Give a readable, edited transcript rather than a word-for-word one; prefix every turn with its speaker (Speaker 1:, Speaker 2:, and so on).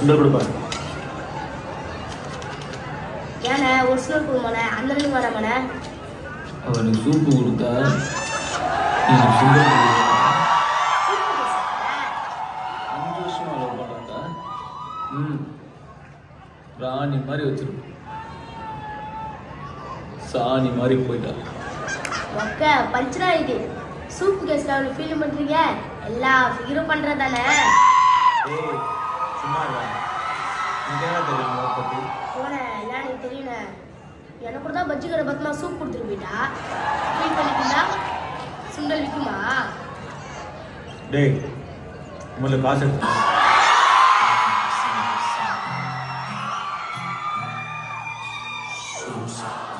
Speaker 1: சுண்டல் கொடுப்பேன்.
Speaker 2: ஏண்ணே ஒரு சுண்டல் கொடுமாண்ணே, அந்த ரெண்டு வேணாமாண்ணே.
Speaker 3: அவனுக்கு சூப்பு கொடுத்தா எனக்கு சுண்டல் கொடுத்தா 5 வருஷமா லவ் பண்ணுறா. ராணி மாதிரி வச்சிருப்போம், சாணி மாதிரி போயிட்டா.
Speaker 2: ஒக்க பஞ்சரா இது சூப் கேஸ்ல அவனை ஃபீல் பண்றீங்க, எல்லா ஃபிகரும் பண்றதானே.
Speaker 1: ஏய் சும்மா இருடா. உனக்கு என்ன தெரியும் லவ் பத்தி?
Speaker 2: போனே எல்லாம் எனக்கு தெரியுண்ணே. எனக்கு கூட தான் பஜ்ஜி கடை பத்தினா சூப் கொடுத்துட்டு போயிட்டா. ஃபீல் பண்ணிக்கிட்டா சுண்டல் விற்குமா?
Speaker 1: டேய் உங்களுக்கு காசு எடுத்து
Speaker 3: சூப்பர்.